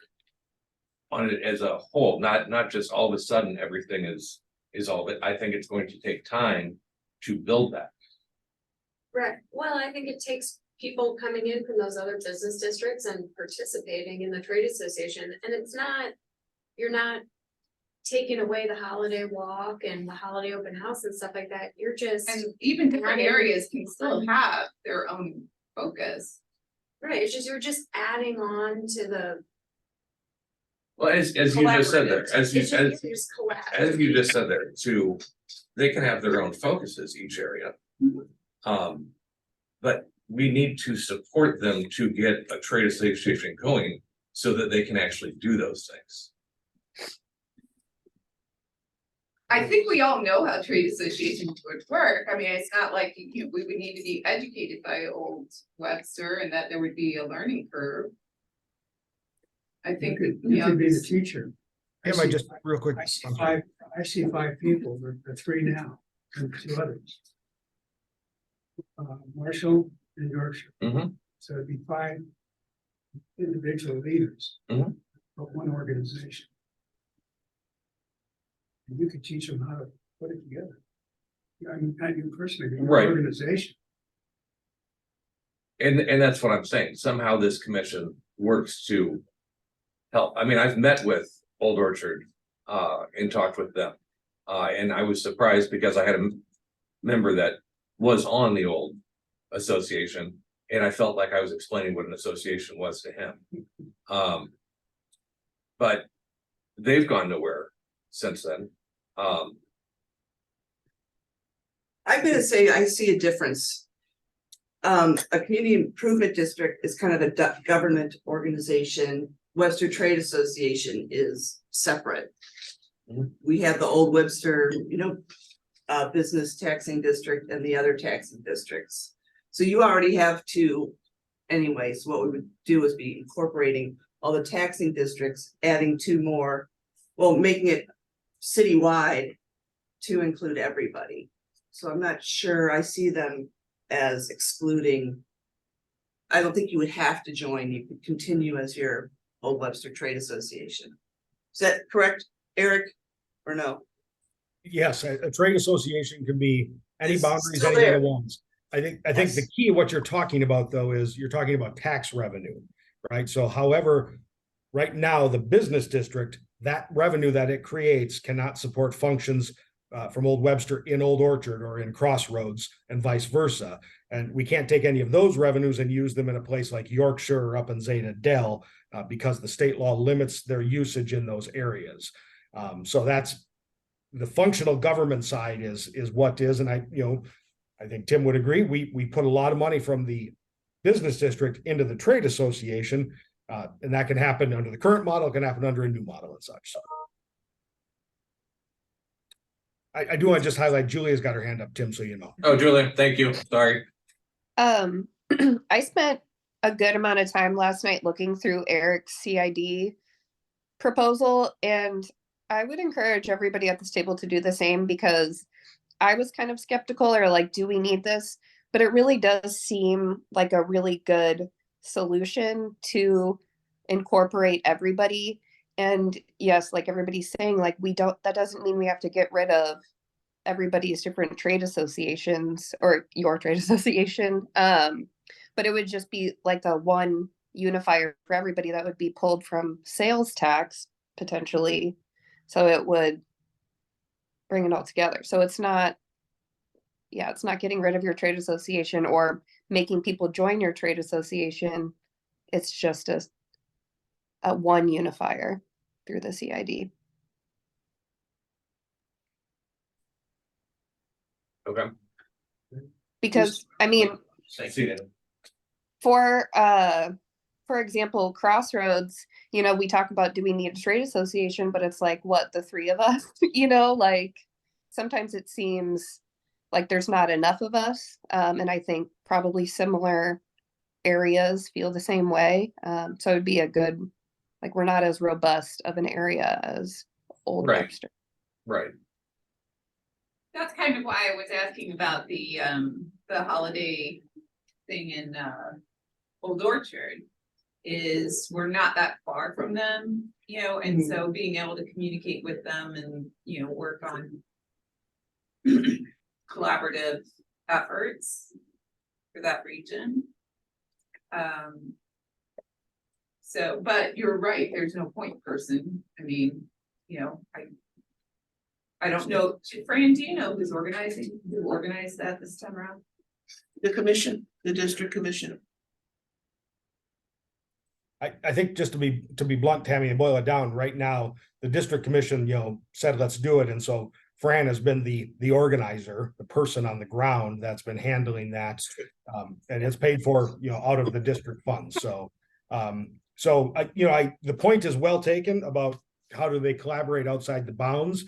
on it as a whole, not just all of a sudden everything is all of it. I think it's going to take time to build that. Right, well, I think it takes people coming in from those other business districts and participating in the trade association, and it's not, you're not. Taking away the holiday walk and the holiday open house and stuff like that, you're just, And even different areas can still have their own focus. right, it's just, you're just adding on to the. Well, as you just said there, collaborative. as you It's said, just- you're just collaborating. as you just said there, too, they can have their own focuses, each area. But we need to support them to get a trade association going so that they can actually do those things. I think we all know how trade associations would work. I mean, it's not like we would need to be educated by Old Webster and that there would be a learning curve. I think, You you know, could be the teacher. Am I just real quick? I see I'm sorry. five people, the 3 now. and two others. Marshall and Yorkshire. Mhm. So it'd be 5 individual leaders. Mhm. But one organization. And you could teach them how to put it together. I mean, not you personally, but your Right. organization. And that's what I'm saying. Somehow this commission works to help. I mean, I've met with Old Orchard and talked with them. And I was surprised because I had a member that was on the old association, and I felt like I was explaining what an association was to him. But they've gone nowhere since then. I'm gonna say I see a difference. A community improvement district is kind of a government organization. Webster Trade Association is separate. Mhm. We have the old Webster, business taxing district and the other taxing districts. So you already have two anyways. What we would do is be incorporating all the taxing districts, adding 2 more, well, making it citywide to include everybody. So I'm not sure I see them as excluding. I don't think you would have to join. You could continue as your Old Webster Trade Association. Is that correct, Eric? Or no? Yes, a trade association can be any It's boundaries, still any of there. the ones. I think the Yes. key of what you're talking about, though, is you're talking about tax revenue, right? So however, right now, the business district, that revenue that it creates cannot support functions from Old Webster in Old Orchard or in Crossroads and vice versa. And we can't take any of those revenues and use them in a place like Yorkshire or up in Zeta Dell because the state law limits their usage in those areas. So that's the functional government side is what is, and I think Tim would agree. We put a lot of money from the business district into the trade association, and that can happen under the current model, it can happen under a new model and such. So I do want to just highlight Julia's got her hand up, Tim, so you know. Oh, Julia, thank you. Sorry. I spent a good amount of time last night looking through Eric's CID proposal, and I would encourage everybody at this table to do the same because I was kind of skeptical or like, do we need this? But it really does seem like a really good solution to incorporate everybody. And yes, like everybody's saying, like that doesn't mean we have to get rid of everybody's different trade associations or your trade association. But it would just be like a one unifier for everybody that would be pulled from sales tax potentially. So it would bring it all together. So it's not getting rid of your trade association or making people join your trade association. It's just a one unifier through the CID. Okay. Because I mean, Thanks, Ian. for example, Crossroads, we talk about, do we need a trade association? But it's like, what, the 3 of us, like sometimes it seems like there's not enough of us. And I think probably similar areas feel the same way. So it'd be a good, like, we're not as robust of an area as Old Right. Webster. Right. That's kind of why I was asking about the holiday thing in Old Orchard. Is we're not that far from them, and so being able to communicate with them and work on collaborative efforts for that region. So, but you're right, there's no point person. I mean, I don't know, Fran, do you know who organized that this time around? The commission, the district commission. I think just to be blunt, Tammy, and boil it down right now, the district commission, said, let's do it. And so Fran has been the organizer, the person on the ground that's been handling that. And it's paid for, out of the district funds. So, the point is well taken about how do they collaborate outside the bounds.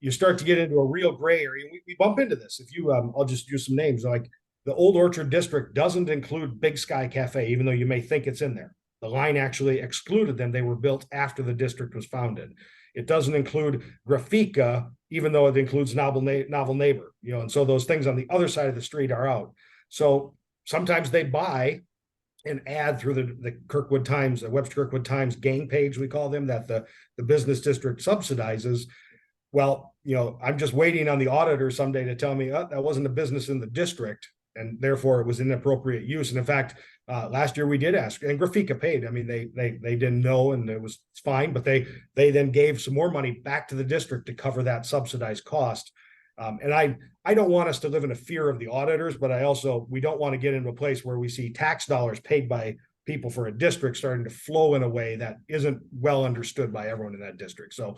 You start to get into a real gray area. We bump into this. If you, I'll just use some names, like the Old Orchard district doesn't include Big Sky Cafe, even though you may think it's in there. The line actually excluded them. They were built after the district was founded. It doesn't include Grafika, even though it includes Novel Neighbor, you know, and so those things on the other side of the street are out. So sometimes they buy and add through the Kirkwood Times, the Webster Kirkwood Times gang page, we call them, that the business district subsidizes. Well, you know, I'm just waiting on the auditor someday to tell me, oh, that wasn't a business in the district, and therefore it was inappropriate use. And in fact, last year we did ask, and Grafika paid. I mean, they didn't know, and it was fine, but they then gave some more money back to the district to cover that subsidized cost. And I don't want us to live in a fear of the auditors, but we don't want to get into a place where we see tax dollars paid by people for a district starting to flow in a way that isn't well understood by everyone in that district. So,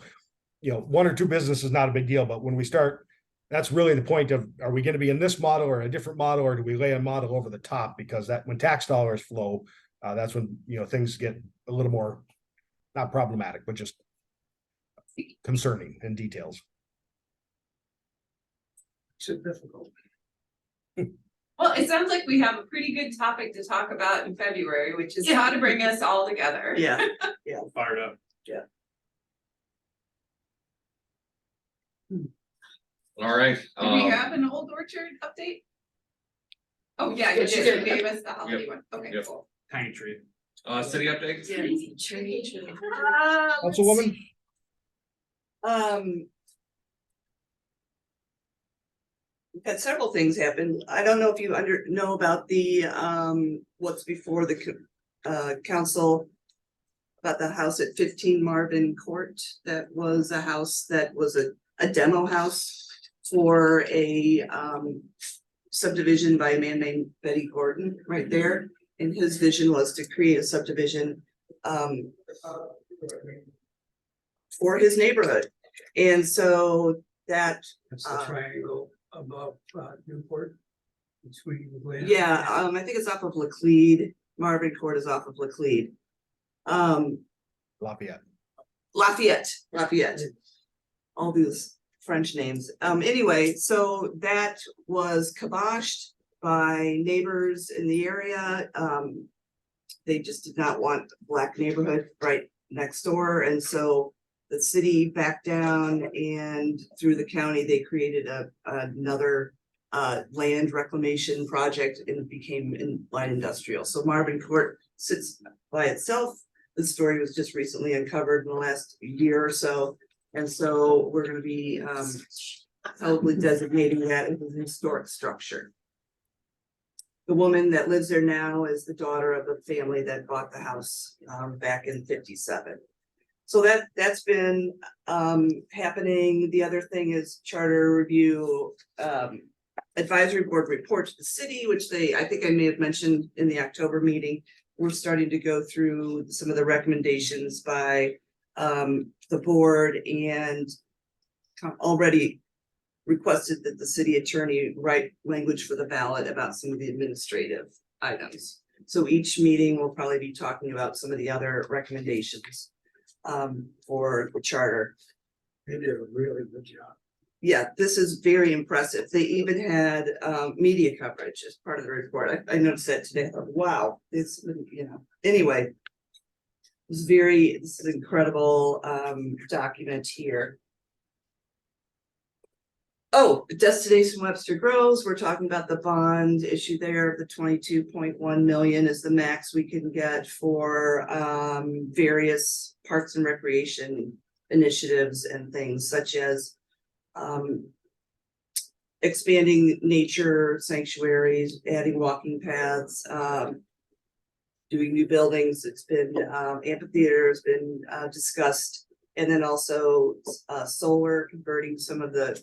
you know, one or two businesses is not a big deal, but when we start, that's really the point of, are we going to be in this model or a different model, or do we lay a model over the top? Because that when tax dollars flow, that's when, you know, things get a little more, not problematic, but just concerning in details. It's difficult. Well, it sounds like we have a pretty good topic to talk about in February, which is how to bring us all together. Yeah, Fired up. All right. Do we have an Old Orchard update? Oh, yeah, you did. You gave us the holiday one. Okay, Yep. cool. Tiny tree. City updates? Councilwoman? We've had several things happen. I don't know if you know about the, what's before the council about the house at 15 Marvin Court. That was a house that was a demo house for a subdivision by a man named Betty Gordon right there. And his vision was to create a subdivision for his neighborhood. And so that, That's the triangle above Newport. Between Glen. yeah, I think it's off of Laclede. Marvin Court is off of Laclede. Lafayette. All these French names. Anyway, so that was kiboshed by neighbors in the area. They just did not want a Black neighborhood right next door, and so the city backed down, and through the county, they created another land reclamation project, and it became light industrial. So Marvin Court sits by itself. The story was just recently uncovered in the last year or so. And so we're gonna be probably designating that as a historic structure. The woman that lives there now is the daughter of a family that bought the house back in 57. So that's been happening. The other thing is charter review advisory board report to the city, which I think I may have mentioned in the October meeting. We're starting to go through some of the recommendations by the board, and already requested that the city attorney write language for the ballot about some of the administrative items. So each meeting will probably be talking about some of the other recommendations for the charter. They did a really good job. Yeah, this is very impressive. They even had media coverage as part of the report. I noticed that today. I thought, wow, this, you know, anyway. This is an incredible document here. Oh, Destination Webster Groves, we're talking about the bond issue there. The 22.1 million is the max we can get for various parks and recreation initiatives and things such as expanding nature sanctuaries, adding walking paths, doing new buildings. It's been amphitheater has been discussed, and then also solar, converting some of the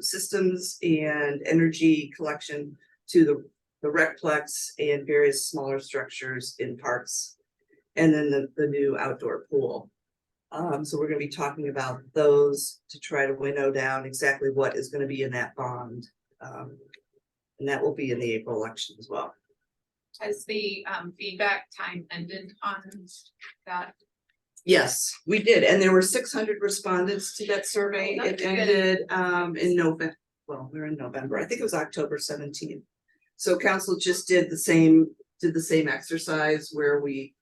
systems and energy collection to the recplex and various smaller structures in parks, and then the new outdoor pool. So we're going to be talking about those to try to winnow down exactly what is going to be in that bond, and that will be in the April election as well. Has the feedback time ended on that? Yes, we did, and there were 600 respondents to that survey. That's It ended in November. Well, we're in November. I think it was October 17th. So council just did the same exercise where we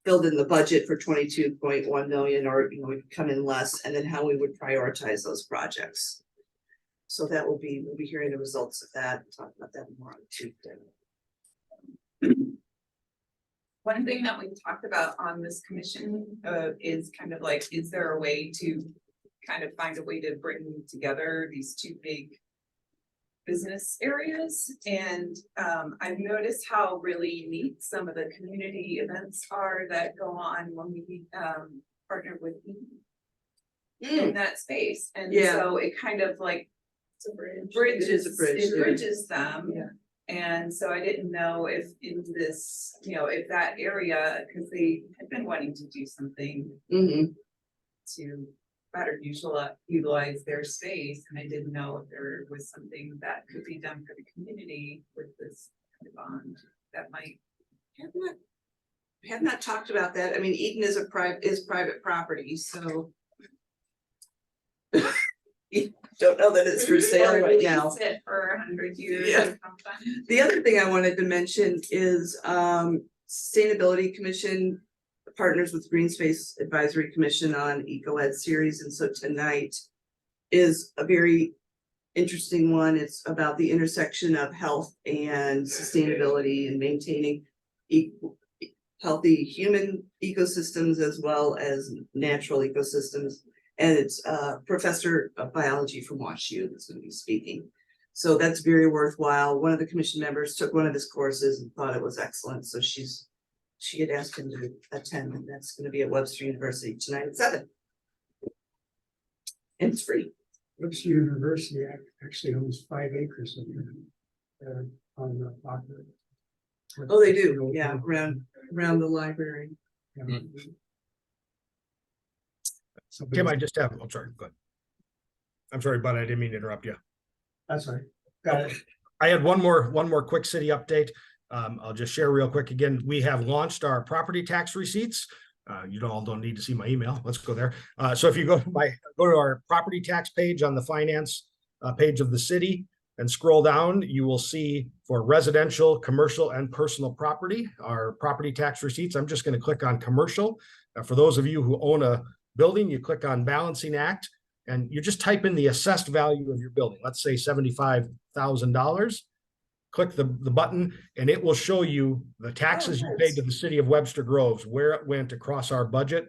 filled in the budget for 22.1 million, or, you know, we could come in less, and then how we would prioritize those projects. So that will be, we'll be hearing the results of that, talk about that more on Tuesday. One thing that we talked about on this commission is kind of like, is there a way to kind of find a way to bring together these two big business areas? And I've noticed how really unique some of the community events are that go on when we partner with Eaton in that space. And Yeah. so it kind of like It's a bridge. bridges, It is a bridge, it yeah. bridges them. Yeah. And so I didn't know if in this, you know, if that area, because they had been wanting to do something Mhm. to better utilize their space, and I didn't know if there was something that could be done for the community with this kind of bond that might. Have not talked about that. I mean, Eaton is private property, so. Don't know that it's for sale right now. Sit for 100 years Yeah. or something. The other thing I wanted to mention is Sustainability Commission partners with Green Space Advisory Commission on Eco-Ed series, and so tonight is a very interesting one. It's about the intersection of health and sustainability and maintaining healthy human ecosystems as well as natural ecosystems. And it's a professor of biology from WashU that's going to be speaking. So that's very worthwhile. One of the commission members took one of his courses and thought it was excellent. So she had asked him to attend, and that's going to be at Webster University tonight at 7. And it's free. Webster University actually owns 5 acres of land on the Lockwood. Oh, they do. Yeah, around the library. Yeah. Tim, I just have, I'm sorry, go ahead. I'm sorry, but I didn't mean to interrupt you. That's right. Got it. I had one more quick city update. I'll just share real quick. Again, we have launched our property tax receipts. You all don't need to see my email. Let's go there. So if you go to our property tax page on the finance page of the city and scroll down, you will see for residential, commercial, and personal property, our property tax receipts. I'm just going to click on commercial. For those of you who own a building, you click on balancing act and you just type in the assessed value of your building. Let's say $75,000. Click the button and it will show you the taxes you paid to the city of Webster Groves, where it went across our budget.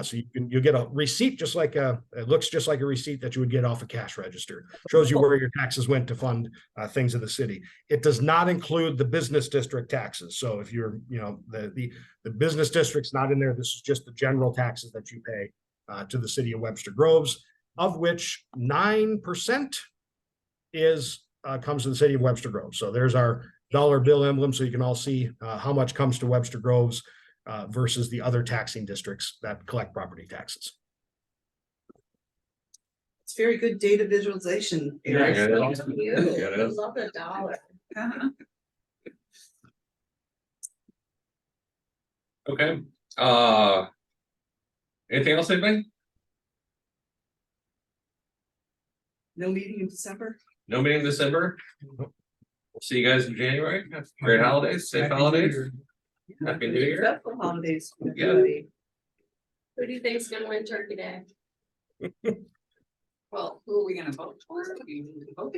So you'll get a receipt, it looks just like a receipt that you would get off a cash register. Shows you where your taxes went to fund things of the city. It does not include the business district taxes. So if you're, the business district's not in there, this is just the general taxes that you pay to the city of Webster Groves, of which 9% comes to the city of Webster Groves. So there's our dollar bill emblem, so you can all see how much comes to Webster Groves versus the other taxing districts that collect property taxes. It's very good data visualization. Yeah, Eric. it is. Thank you. Yeah, it I is. love the dollar. Okay, anything else, anybody? No meeting in December? No meeting in December? We'll see you guys in January. Have great holidays, safe holidays. Happy New Year. Successful holidays. for Yeah. everybody. Who do you think's gonna win Turkey Day? Well, who are we gonna vote for? You need to vote